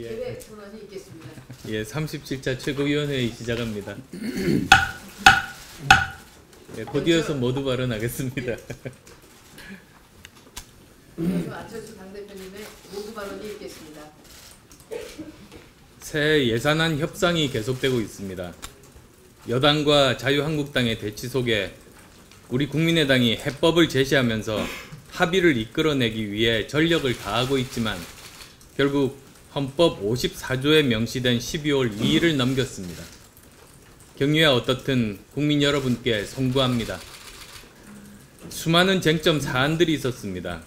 계획 전환이 있겠습니다. 예, 37차 최고위원회의 시작합니다. 예, 곧 이어서 모두 발언하겠습니다. 안철수 당대표님의 모두 발언이 있겠습니다. 새 예산안 협상이 계속되고 있습니다. 여당과 자유한국당의 대치 속에 우리 국민의당이 해법을 제시하면서 합의를 이끌어내기 위해 전력을 다하고 있지만 결국 헌법 54조에 명시된 12월 2일을 넘겼습니다. 경위가 어떻든 국민 여러분께 송구합니다. 수많은 쟁점 사안들이 있었습니다.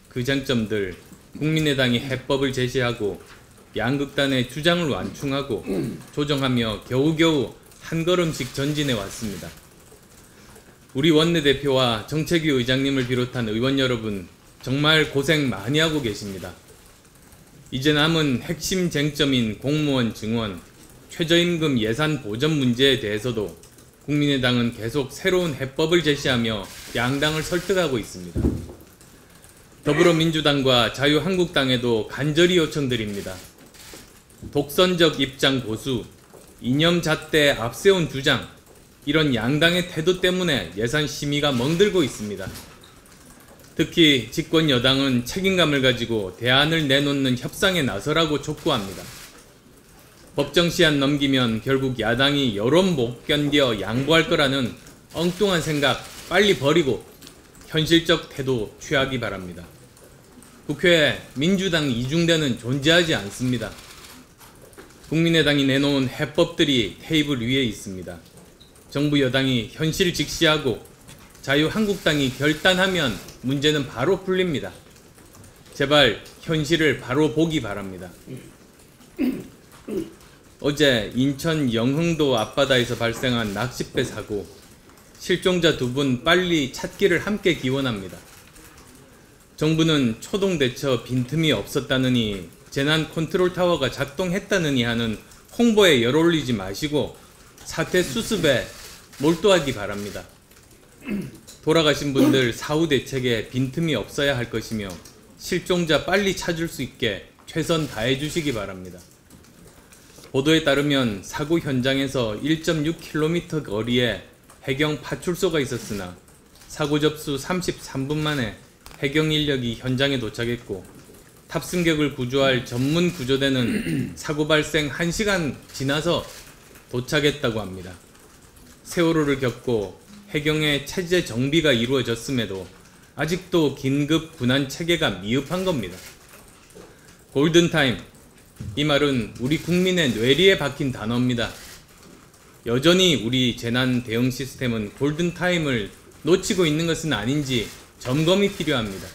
그 쟁점들 국민의당이 해법을 제시하고 양극단의 주장을 완충하고 조정하며 겨우겨우 한 걸음씩 전진해 왔습니다. 우리 원내대표와 정책위 의장님을 비롯한 의원 여러분 정말 고생 많이 하고 계십니다. 이제 남은 핵심 쟁점인 공무원 증원, 최저임금 예산 보전 문제에 대해서도 국민의당은 계속 새로운 해법을 제시하며 양당을 설득하고 있습니다. 더불어민주당과 자유한국당에도 간절히 요청드립니다. 독선적 입장 고수, 이념 잣대에 앞세운 주장, 이런 양당의 태도 때문에 예산 심의가 멍들고 있습니다. 특히 집권 여당은 책임감을 가지고 대안을 내놓는 협상에 나서라고 촉구합니다. 법정 시한 넘기면 결국 야당이 여론 못 견뎌 양보할 거라는 엉뚱한 생각 빨리 버리고 현실적 태도 취하기 바랍니다. 국회에 민주당 이중대는 존재하지 않습니다. 국민의당이 내놓은 해법들이 테이블 위에 있습니다. 정부 여당이 현실 직시하고 자유한국당이 결단하면 문제는 바로 풀립니다. 제발 현실을 바로 보기 바랍니다. 어제 인천 영흥도 앞바다에서 발생한 낚싯배 사고, 실종자 2분 빨리 찾기를 함께 기원합니다. 정부는 초동대처 빈틈이 없었다느니 재난 컨트롤 타워가 작동했다느니 하는 홍보에 열 올리지 마시고 사태 수습에 몰두하기 바랍니다. 돌아가신 분들 사후 대책에 빈틈이 없어야 할 것이며 실종자 빨리 찾을 수 있게 최선 다해 주시기 바랍니다. 보도에 따르면 사고 현장에서 1.6km 거리에 해경 파출소가 있었으나 사고 접수 33분 만에 해경 인력이 현장에 도착했고 탑승객을 구조할 전문 구조대는 사고 발생 1시간 지나서 도착했다고 합니다. 세월호를 겪고 해경의 체제 정비가 이루어졌음에도 아직도 긴급 군안 체계가 미흡한 겁니다. 골든타임, 이 말은 우리 국민의 뇌리에 박힌 단어입니다. 여전히 우리 재난 대응 시스템은 골든타임을 놓치고 있는 것은 아닌지 점검이 필요합니다.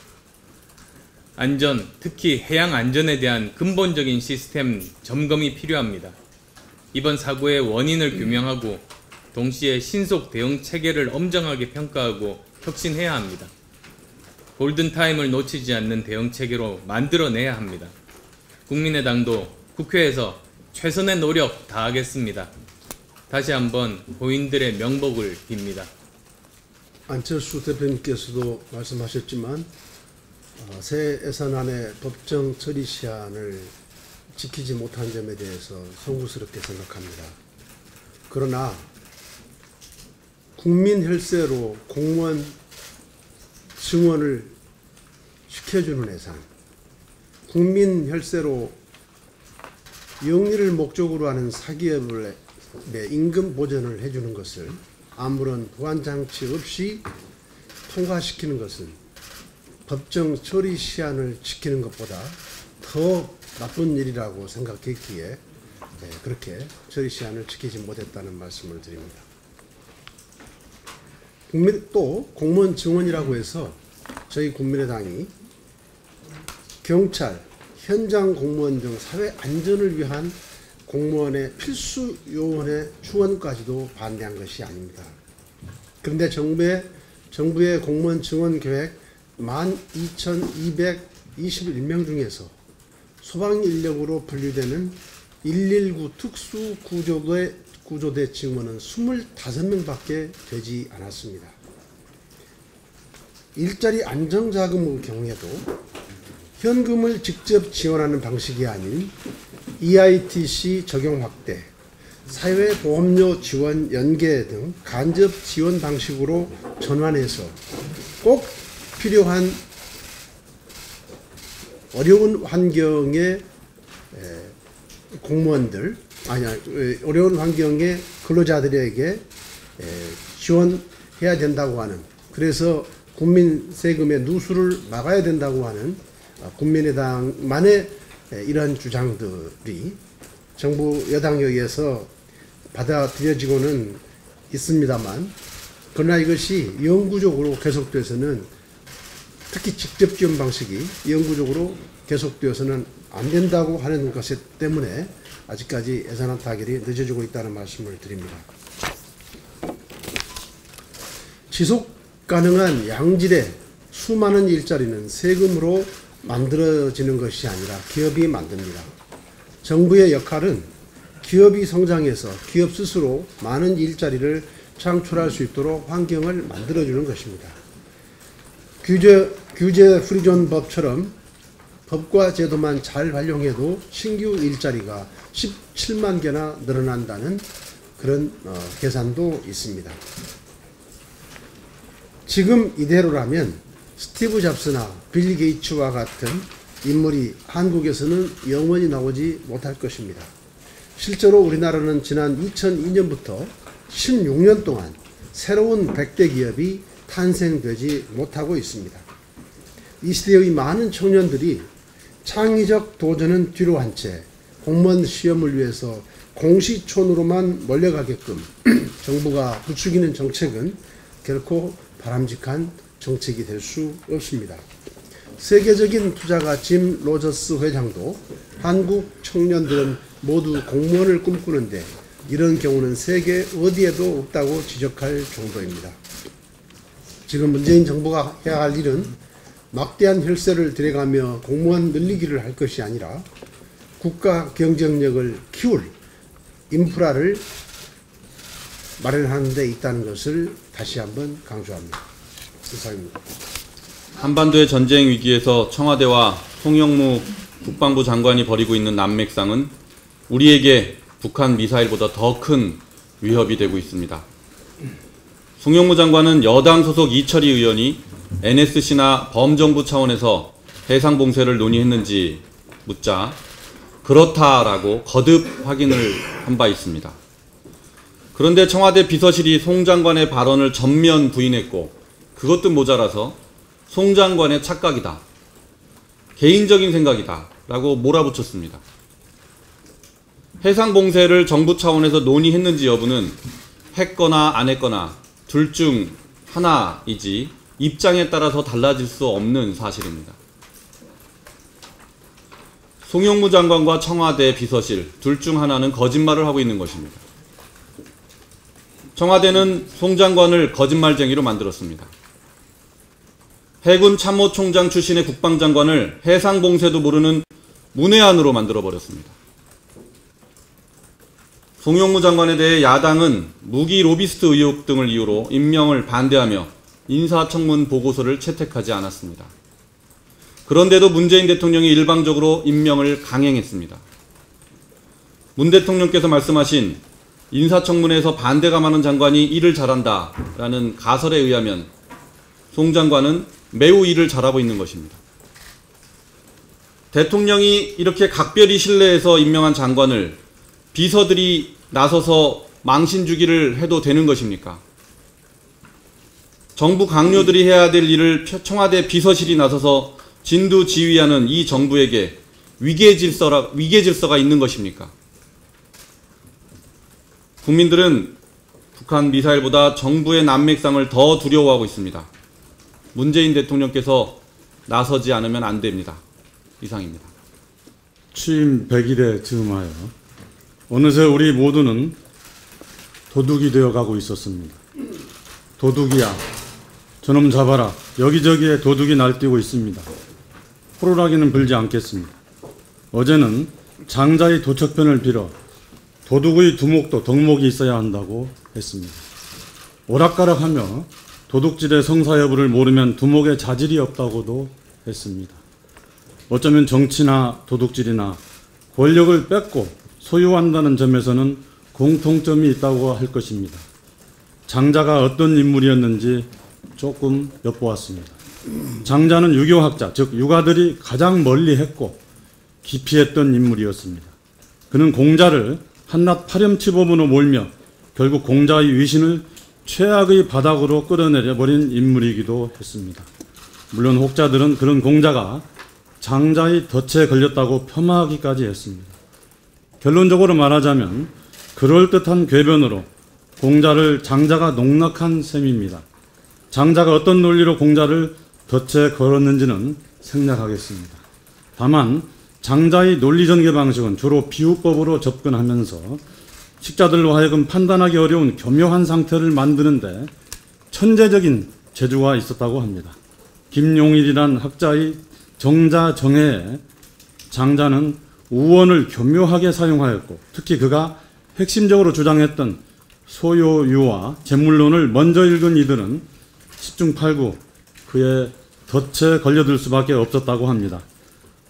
안전, 특히 해양 안전에 대한 근본적인 시스템 점검이 필요합니다. 이번 사고의 원인을 규명하고 동시에 신속 대응 체계를 엄정하게 평가하고 혁신해야 합니다. 골든타임을 놓치지 않는 대응 체계로 만들어내야 합니다. 국민의당도 국회에서 최선의 노력 다하겠습니다. 다시 한번 고인들의 명복을 빕니다. 안철수 대표님께서도 말씀하셨지만 새 예산안의 법정 처리 시한을 지키지 못한 점에 대해서 송구스럽게 생각합니다. 그러나 국민 혈세로 공무원 증원을 시켜주는 예산, 국민 혈세로 영리를 목적으로 하는 사기업의 임금 보전을 해주는 것을 아무런 보완 장치 없이 통과시키는 것은 법정 처리 시한을 지키는 것보다 더 나쁜 일이라고 생각했기에 그렇게 처리 시한을 지키지 못했다는 말씀을 드립니다. 또 공무원 증원이라고 해서 저희 국민의당이 경찰, 현장 공무원 등 사회 안전을 위한 공무원의 필수 요원의 충원까지도 반대한 것이 아닙니다. 그런데 정부의 공무원 증원 계획 12,221명 중에서 소방 인력으로 분류되는 119 특수구조대 증원은 25명밖에 되지 않았습니다. 일자리 안정자금의 경우에도 현금을 직접 지원하는 방식이 아닌 EITC 적용 확대, 사회보험료 지원 연계 등 간접 지원 방식으로 전환해서 꼭 필요한 어려운 환경의 공무원들, 어려운 환경의 근로자들에게 지원해야 된다고 하는, 그래서 국민 세금의 누수를 막아야 된다고 하는 국민의당만의 이러한 주장들이 정부 여당에 의해서 받아들여지고는 있습니다만, 그러나 이것이 영구적으로 계속돼서는, 특히 직접 지원 방식이 영구적으로 계속되어서는 안 된다고 하는 것 때문에 아직까지 예산안 타결이 늦어지고 있다는 말씀을 드립니다. 지속 가능한 양질의 수많은 일자리는 세금으로 만들어지는 것이 아니라 기업이 만듭니다. 정부의 역할은 기업이 성장해서 기업 스스로 많은 일자리를 창출할 수 있도록 환경을 만들어주는 것입니다. 규제 프리존 법처럼 법과 제도만 잘 활용해도 신규 일자리가 17만 개나 늘어난다는 그런 계산도 있습니다. 지금 이대로라면 스티브 잡스나 빌 게이츠와 같은 인물이 한국에서는 영원히 나오지 못할 것입니다. 실제로 우리나라는 지난 2002년부터 16년 동안 새로운 100대 기업이 탄생되지 못하고 있습니다. 이 시대의 많은 청년들이 창의적 도전은 뒤로 한 채 공무원 시험을 위해서 공시촌으로만 몰려가게끔 정부가 부추기는 정책은 결코 바람직한 정책이 될 수 없습니다. 세계적인 투자가 짐 로저스 회장도 한국 청년들은 모두 공무원을 꿈꾸는데 이런 경우는 세계 어디에도 없다고 지적할 정도입니다. 지금 문재인 정부가 해야 할 일은 막대한 혈세를 들여가며 공무원 늘리기를 할 것이 아니라 국가 경쟁력을 키울 인프라를 마련하는 데 있다는 것을 다시 한번 강조합니다. 이상입니다. 한반도의 전쟁 위기에서 청와대와 송영무 국방부 장관이 벌이고 있는 난맥상은 우리에게 북한 미사일보다 더 큰 위협이 되고 있습니다. 송영무 장관은 여당 소속 이철희 의원이 NSC나 범정부 차원에서 해상봉쇄를 논의했는지 묻자 그렇다라고 거듭 확인을 한 바 있습니다. 그런데 청와대 비서실이 송 장관의 발언을 전면 부인했고 그것도 모자라서 송 장관의 착각이다, 개인적인 생각이다 라고 몰아붙였습니다. 해상봉쇄를 정부 차원에서 논의했는지 여부는 했거나 안 했거나 둘 중 하나이지 입장에 따라서 달라질 수 없는 사실입니다. 송영무 장관과 청와대 비서실 둘 중 하나는 거짓말을 하고 있는 것입니다. 청와대는 송 장관을 거짓말쟁이로 만들었습니다. 해군 참모총장 출신의 국방장관을 해상봉쇄도 모르는 문외한으로 만들어버렸습니다. 송영무 장관에 대해 야당은 무기 로비스트 의혹 등을 이유로 임명을 반대하며 인사청문 보고서를 채택하지 않았습니다. 그런데도 문재인 대통령이 일방적으로 임명을 강행했습니다. 문 대통령께서 말씀하신 인사청문회에서 반대가 많은 장관이 일을 잘한다라는 가설에 의하면 송 장관은 매우 일을 잘하고 있는 것입니다. 대통령이 이렇게 각별히 신뢰해서 임명한 장관을 비서들이 나서서 망신 주기를 해도 되는 것입니까? 정부 강요들이 해야 될 일을 청와대 비서실이 나서서 진두지휘하는 이 정부에게 위계 질서가 있는 것입니까? 국민들은 북한 미사일보다 정부의 난맥상을 더 두려워하고 있습니다. 문재인 대통령께서 나서지 않으면 안 됩니다. 이상입니다. 취임 100일에 즈음하여 어느새 우리 모두는 도둑이 되어가고 있었습니다. 도둑이야, 저놈 잡아라. 여기저기에 도둑이 날뛰고 있습니다. 호루라기는 불지 않겠습니다. 어제는 장자의 도척편을 빌어 도둑의 두목도 덕목이 있어야 한다고 했습니다. 오락가락하며 도둑질의 성사 여부를 모르면 두목의 자질이 없다고도 했습니다. 어쩌면 정치나 도둑질이나 권력을 뺏고 소유한다는 점에서는 공통점이 있다고 할 것입니다. 장자가 어떤 인물이었는지 조금 엿보았습니다. 장자는 유교학자, 즉 유가들이 가장 멀리 했고 깊이 했던 인물이었습니다. 그는 공자를 한낱 파렴치범으로 몰며 결국 공자의 위신을 최악의 바닥으로 끌어내려버린 인물이기도 했습니다. 물론 혹자들은 그런 공자가 장자의 덫에 걸렸다고 폄하하기까지 했습니다. 결론적으로 말하자면 그럴듯한 궤변으로 공자를 장자가 농락한 셈입니다. 장자가 어떤 논리로 공자를 덫에 걸었는지는 생략하겠습니다. 다만 장자의 논리 전개 방식은 주로 비유법으로 접근하면서 식자들로 하여금 판단하기 어려운 교묘한 상태를 만드는데 천재적인 재주가 있었다고 합니다. 김용일이란 학자의 정자정해에 장자는 우원을 교묘하게 사용하였고 특히 그가 핵심적으로 주장했던 소요유와 재물론을 먼저 읽은 이들은 10중 8구 그의 덫에 걸려들 수밖에 없었다고 합니다.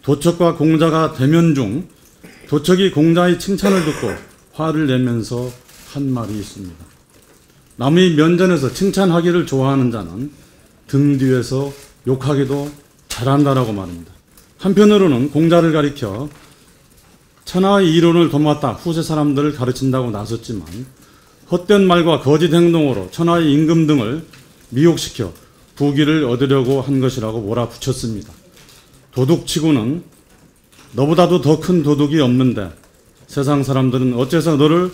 도척과 공자가 대면 중 도척이 공자의 칭찬을 듣고 화를 내면서 한 말이 있습니다. 남의 면전에서 칭찬하기를 좋아하는 자는 등 뒤에서 욕하기도 잘한다라고 말합니다. 한편으로는 공자를 가리켜 천하의 이론을 도맡아 후세 사람들을 가르친다고 나섰지만 헛된 말과 거짓 행동으로 천하의 임금 등을 미혹시켜 부귀를 얻으려고 한 것이라고 몰아붙였습니다. 도둑치고는 너보다도 더 큰 도둑이 없는데 세상 사람들은 어째서 너를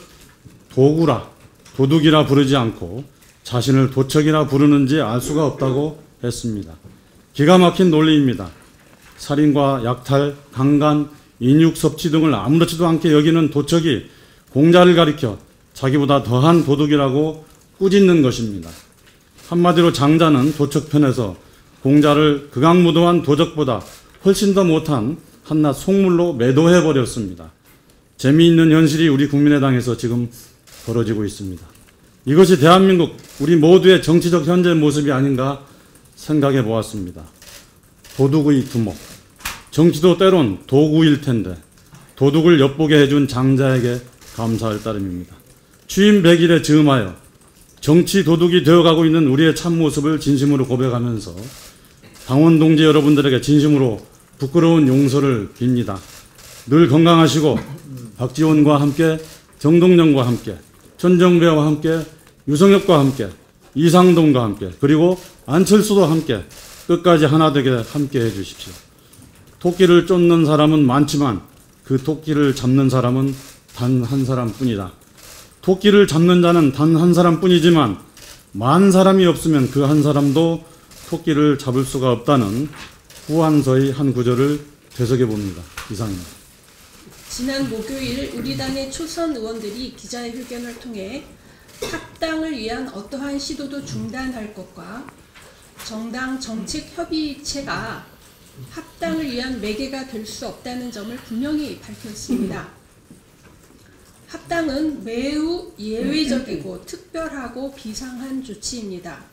도구라, 도둑이라 부르지 않고 자신을 도척이라 부르는지 알 수가 없다고 했습니다. 기가 막힌 논리입니다. 살인과 약탈, 강간, 인육 섭취 등을 아무렇지도 않게 여기는 도척이 공자를 가리켜 자기보다 더한 도둑이라고 꾸짖는 것입니다. 한마디로 장자는 도척 편에서 공자를 극악무도한 도적보다 훨씬 더 못한 한낱 속물로 매도해버렸습니다. 재미있는 현실이 우리 국민의당에서 지금 벌어지고 있습니다. 이것이 대한민국 우리 모두의 정치적 현재 모습이 아닌가 생각해 보았습니다. 도둑의 두목. 정치도 때론 도구일 텐데 도둑을 엿보게 해준 장자에게 감사할 따름입니다. 취임 100일에 즈음하여 정치 도둑이 되어가고 있는 우리의 참모습을 진심으로 고백하면서 당원 동지 여러분들에게 진심으로 부끄러운 용서를 빕니다. 늘 건강하시고 박지원과 함께 정동영과 함께 천정배와 함께 유성엽과 함께 이상동과 함께 그리고 안철수도 함께 끝까지 하나 되게 함께 해주십시오. 토끼를 쫓는 사람은 많지만 그 토끼를 잡는 사람은 단 한 사람뿐이다. 토끼를 잡는 자는 단 한 사람뿐이지만 만 사람이 없으면 그 한 사람도 토끼를 잡을 수가 없다는 후한서의 한 구절을 되새겨 봅니다. 이상입니다. 지난 목요일 우리 당의 초선 의원들이 기자회견을 통해 합당을 위한 어떠한 시도도 중단할 것과 정당 정책 협의체가 합당을 위한 매개가 될 수 없다는 점을 분명히 밝혔습니다. 합당은 매우 예외적이고 특별하고 비상한 조치입니다.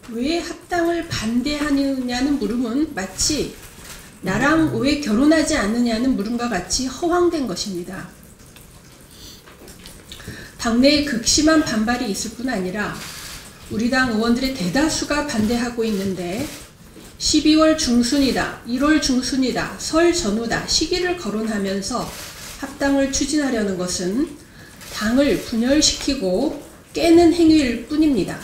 왜 합당을 반대하느냐는 물음은 마치 나랑 왜 결혼하지 않느냐는 물음과 같이 허황된 것입니다. 당내에 극심한 반발이 있을 뿐 아니라 우리 당 의원들의 대다수가 반대하고 있는데 12월 중순이다, 1월 중순이다, 설 전후다 시기를 거론하면서 합당을 추진하려는 것은 당을 분열시키고 깨는 행위일 뿐입니다.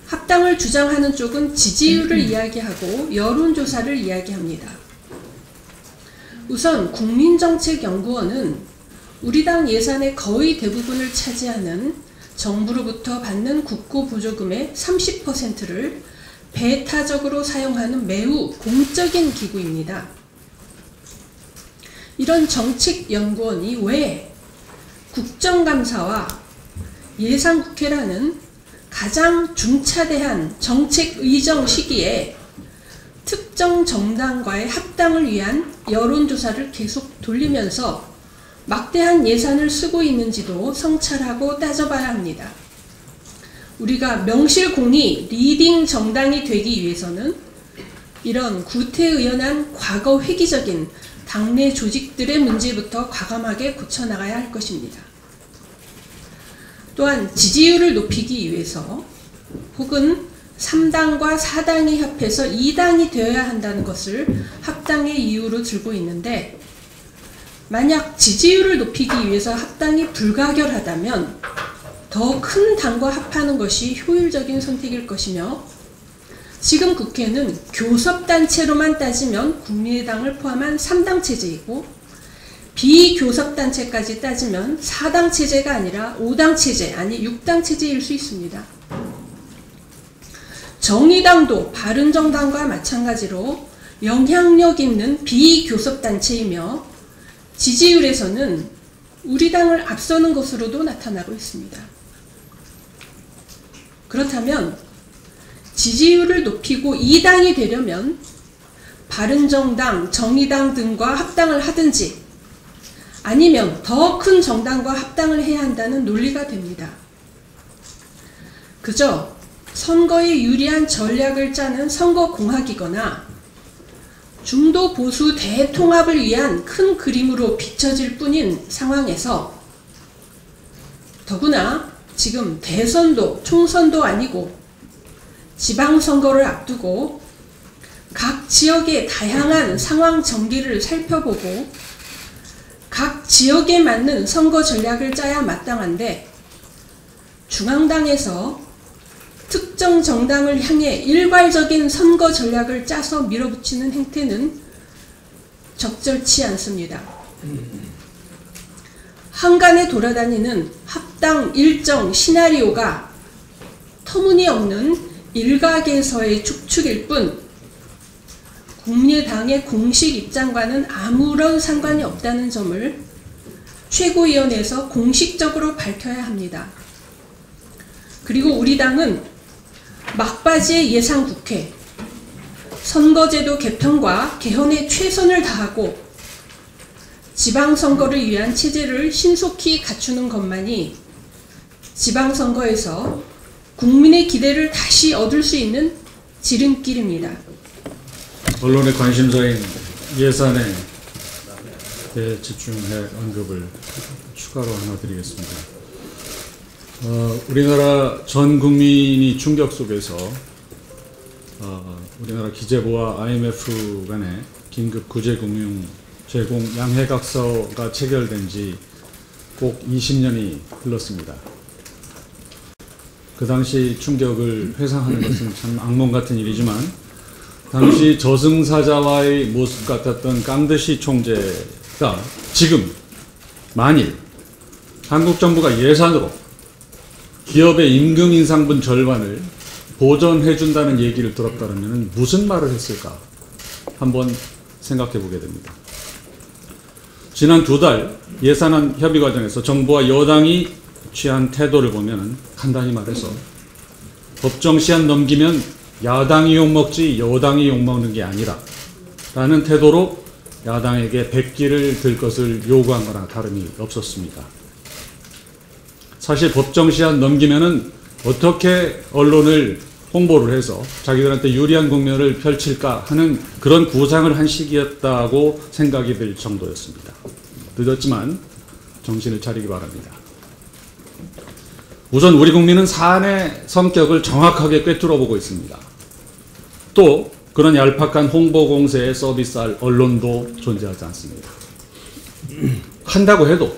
합당을 주장하는 쪽은 지지율을 이야기하고 여론조사를 이야기합니다. 우선 국민정책연구원은 우리 당 예산의 거의 대부분을 차지하는 정부로부터 받는 국고보조금의 30%를 배타적으로 사용하는 매우 공적인 기구입니다. 이런 정책연구원이 왜 국정감사와 예산국회라는 가장 중차대한 정책의정 시기에 특정 정당과의 합당을 위한 여론조사를 계속 돌리면서 막대한 예산을 쓰고 있는지도 성찰하고 따져봐야 합니다. 우리가 명실공히 리딩 정당이 되기 위해서는 이런 구태의연한 과거 획기적인 당내 조직들의 문제부터 과감하게 고쳐나가야 할 것입니다. 또한 지지율을 높이기 위해서 혹은 3당과 4당이 합해서 2당이 되어야 한다는 것을 합당의 이유로 들고 있는데, 만약 지지율을 높이기 위해서 합당이 불가결하다면 더 큰 당과 합하는 것이 효율적인 선택일 것이며, 지금 국회는 교섭단체로만 따지면 국민의당을 포함한 3당 체제이고, 비교섭단체까지 따지면 4당 체제가 아니라 5당 체제, 아니 6당 체제일 수 있습니다. 정의당도 바른정당과 마찬가지로 영향력 있는 비교섭단체이며, 지지율에서는 우리 당을 앞서는 것으로도 나타나고 있습니다. 그렇다면 지지율을 높이고 2당이 되려면 바른정당, 정의당 등과 합당을 하든지 아니면 더 큰 정당과 합당을 해야 한다는 논리가 됩니다. 그저 선거에 유리한 전략을 짜는 선거공학이거나 중도 보수 대통합을 위한 큰 그림으로 비춰질 뿐인 상황에서, 더구나 지금 대선도 총선도 아니고 지방선거를 앞두고 각 지역의 다양한 상황 전개를 살펴보고 각 지역에 맞는 선거 전략을 짜야 마땅한데, 중앙당에서 특정 정당을 향해 일괄적인 선거 전략을 짜서 밀어붙이는 행태는 적절치 않습니다. 한간에 돌아다니는 합당 일정 시나리오가 터무니없는 일각에서의 축축일 뿐 국민의당의 공식 입장과는 아무런 상관이 없다는 점을 최고위원회에서 공식적으로 밝혀야 합니다. 그리고 우리 당은 막바지의 예상국회, 선거제도 개편과 개헌에 최선을 다하고 지방선거를 위한 체제를 신속히 갖추는 것만이 지방선거에서 국민의 기대를 다시 얻을 수 있는 지름길입니다. 언론의 관심사인 예산에 대해 집중해 언급을 추가로 하나 드리겠습니다. 우리나라 전 국민이 충격 속에서 우리나라 기재부와 IMF 간의 긴급 구제금융 제공 양해각서가 체결된 지 꼭 20년이 흘렀습니다. 그 당시 충격을 회상하는 것은 참 악몽 같은 일이지만, 당시 저승사자와의 모습 같았던 깡드시 총재가 지금 만일 한국 정부가 예산으로 기업의 임금 인상분 절반을 보전해 준다는 얘기를 들었다면 무슨 말을 했을까 한번 생각해 보게 됩니다. 지난 2달 예산안 협의 과정에서 정부와 여당이 취한 태도를 보면 간단히 말해서 법정 시한 넘기면 야당이 욕먹지 여당이 욕먹는 게 아니라 라는 태도로 야당에게 백기를 들 것을 요구한 거나 다름이 없었습니다. 사실 법정 시한 넘기면은 어떻게 언론을 홍보를 해서 자기들한테 유리한 국면을 펼칠까 하는 그런 구상을 한 시기였다고 생각이 들 정도였습니다. 늦었지만 정신을 차리기 바랍니다. 우선 우리 국민은 사안의 성격을 정확하게 꿰뚫어 보고 있습니다. 또 그런 얄팍한 홍보 공세에 서비스할 언론도 존재하지 않습니다. 한다고 해도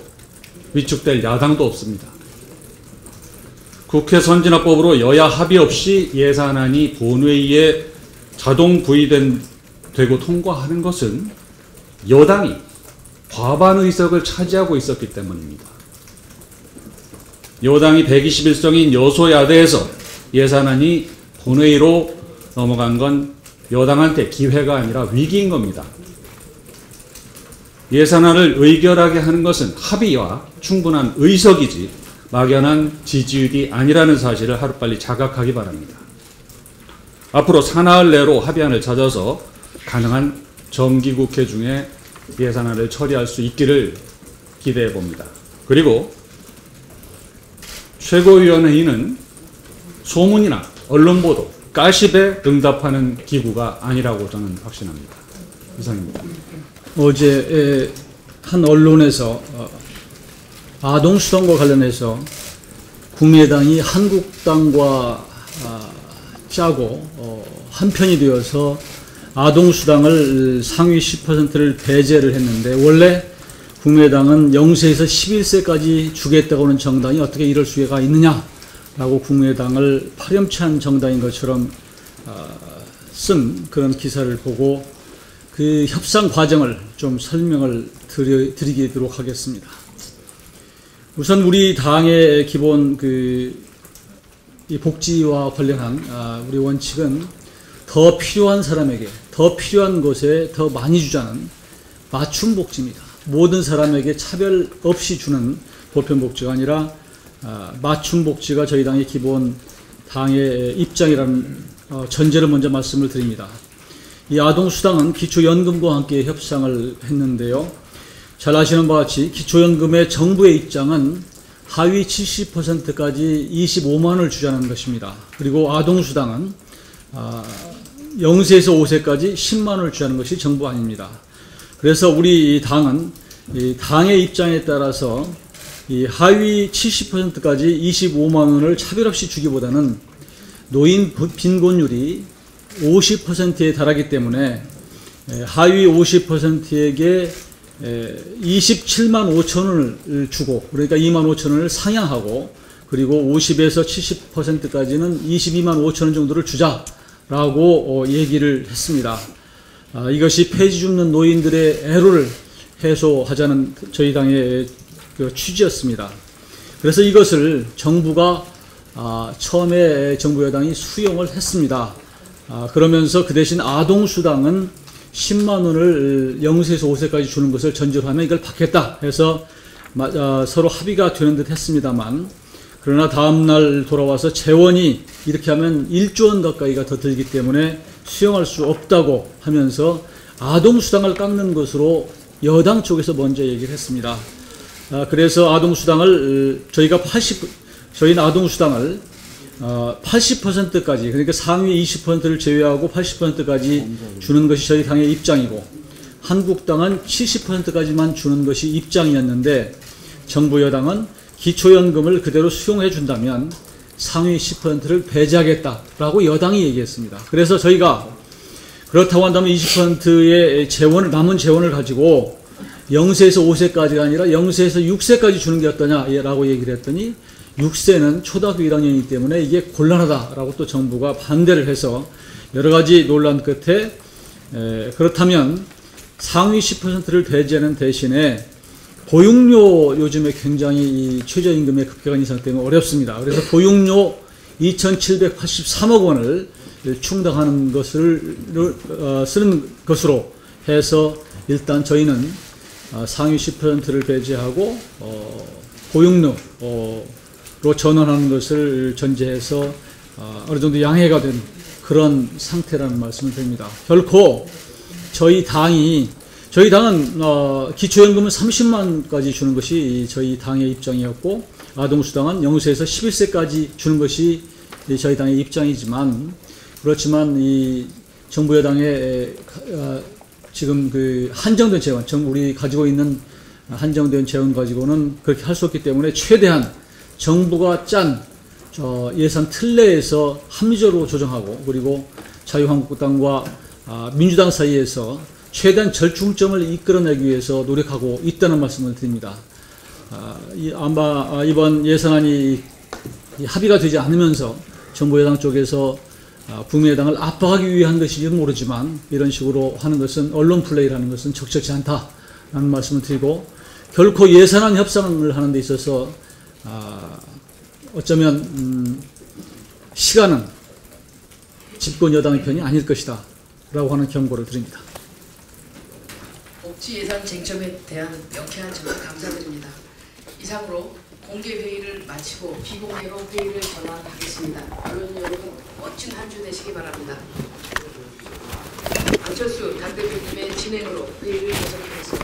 위축될 야당도 없습니다. 국회 선진화법으로 여야 합의 없이 예산안이 본회의에 자동 부의되고 통과하는 것은 여당이 과반 의석을 차지하고 있었기 때문입니다. 여당이 121석인 여소야대에서 예산안이 본회의로 넘어간 건 여당한테 기회가 아니라 위기인 겁니다. 예산안을 의결하게 하는 것은 합의와 충분한 의석이지 막연한 지지율이 아니라는 사실을 하루빨리 자각하기 바랍니다. 앞으로 사나흘 내로 합의안을 찾아서 가능한 정기국회 중에 예산안을 처리할 수 있기를 기대해 봅니다. 그리고 최고위원회의는 소문이나 언론 보도 가십에 응답하는 기구가 아니라고 저는 확신합니다. 이상입니다. 어제 한 언론에서 아동수당과 관련해서 국민의당이 한국당과 짜고 한편이 되어서 아동수당을 상위 10%를 배제를 했는데, 원래 국민의당은 0세에서 11세까지 주겠다고 하는 정당이 어떻게 이럴 수가 있느냐라고 국민의당을 파렴치한 정당인 것처럼 쓴 그런 기사를 보고 그 협상 과정을 좀 설명을 드리도록 하겠습니다. 우선 우리 당의 기본 이 복지와 관련한 우리 원칙은 더 필요한 사람에게, 더 필요한 곳에 더 많이 주자는 맞춤 복지입니다. 모든 사람에게 차별 없이 주는 보편 복지가 아니라 맞춤 복지가 저희 당의 기본 당의 입장이라는 전제를 먼저 말씀을 드립니다. 이 아동수당은 기초연금과 함께 협상을 했는데요. 잘 아시는 바와 같이 기초연금의 정부의 입장은 하위 70%까지 25만 원을 주자는 것입니다. 그리고 아동수당은 0세에서 5세까지 10만 원을 주자는 것이 정부 아닙니다. 그래서 우리 당은 이 당의 입장에 따라서 이 하위 70%까지 25만 원을 차별 없이 주기보다는 노인 빈곤율이 50%에 달하기 때문에 하위 50%에게 27만 5천 원을 주고, 그러니까 2만 5천 원을 상향하고, 그리고 50에서 70%까지는 22만 5천 원 정도를 주자라고 얘기를 했습니다. 이것이 폐지 줍는 노인들의 애로를 해소하자는 저희 당의 취지였습니다. 그래서 이것을 정부가 처음에 정부 여당이 수용을 했습니다. 그러면서 그 대신 아동수당은 10만 원을 0세에서 5세까지 주는 것을 전제로 하면 이걸 받겠다 해서 서로 합의가 되는 듯 했습니다만, 그러나 다음날 돌아와서 재원이 이렇게 하면 1조 원 가까이가 더 들기 때문에 수용할 수 없다고 하면서 아동수당을 깎는 것으로 여당 쪽에서 먼저 얘기를 했습니다. 그래서 아동수당을 저희는 아동수당을 80%까지, 그러니까 상위 20%를 제외하고 80%까지 주는 것이 저희 당의 입장이고, 한국당은 70%까지만 주는 것이 입장이었는데, 정부 여당은 기초연금을 그대로 수용해 준다면 상위 10%를 배제하겠다라고 여당이 얘기했습니다. 그래서 저희가 그렇다고 한다면 20%의 남은 재원을 가지고 0세에서 5세까지가 아니라 0세에서 6세까지 주는 게 어떠냐라고 얘기를 했더니, 6세는 초등학교 1학년이기 때문에 이게 곤란하다라고 또 정부가 반대를 해서 여러 가지 논란 끝에 그렇다면 상위 10%를 배제하는 대신에 보육료, 요즘에 굉장히 이 최저임금의 급격한 인상 때문에 어렵습니다. 그래서 보육료 2,783억 원을 충당하는 것을 쓰는 것으로 해서 일단 저희는 상위 10%를 배제하고 보육료로 전환하는 것을 전제해서 어느 정도 양해가 된 그런 상태라는 말씀을 드립니다. 결코 저희 당은 기초연금은 30만까지 주는 것이 저희 당의 입장이었고, 아동수당은 0세에서 11세까지 주는 것이 저희 당의 입장이지만, 그렇지만 이 정부 여당의 지금 그 한정된 재원, 우리 가지고 있는 한정된 재원 가지고는 그렇게 할 수 없기 때문에 최대한 정부가 짠 예산 틀 내에서 합리적으로 조정하고, 그리고 자유한국당과 민주당 사이에서 최대한 절충점을 이끌어내기 위해서 노력하고 있다는 말씀을 드립니다. 아마 이번 예산안이 합의가 되지 않으면서 정부 여당 쪽에서 국민의당을 압박하기 위한 것인지는 모르지만, 이런 식으로 하는 것은, 언론 플레이를 하는 것은 적절치 않다라는 말씀을 드리고, 결코 예산안 협상을 하는 데 있어서 어쩌면 시간은 집권 여당의 편이 아닐 것이다 라고 하는 경고를 드립니다. 복지 예산 쟁점에 대한 명쾌한 정리 감사드립니다. 이상으로 공개 회의를 마치고 비공개로 회의를 전환하겠습니다. 언론 여러분, 멋진 한 주 되시기 바랍니다. 안철수 당대표님의 진행으로 회의를 계속하겠습니다.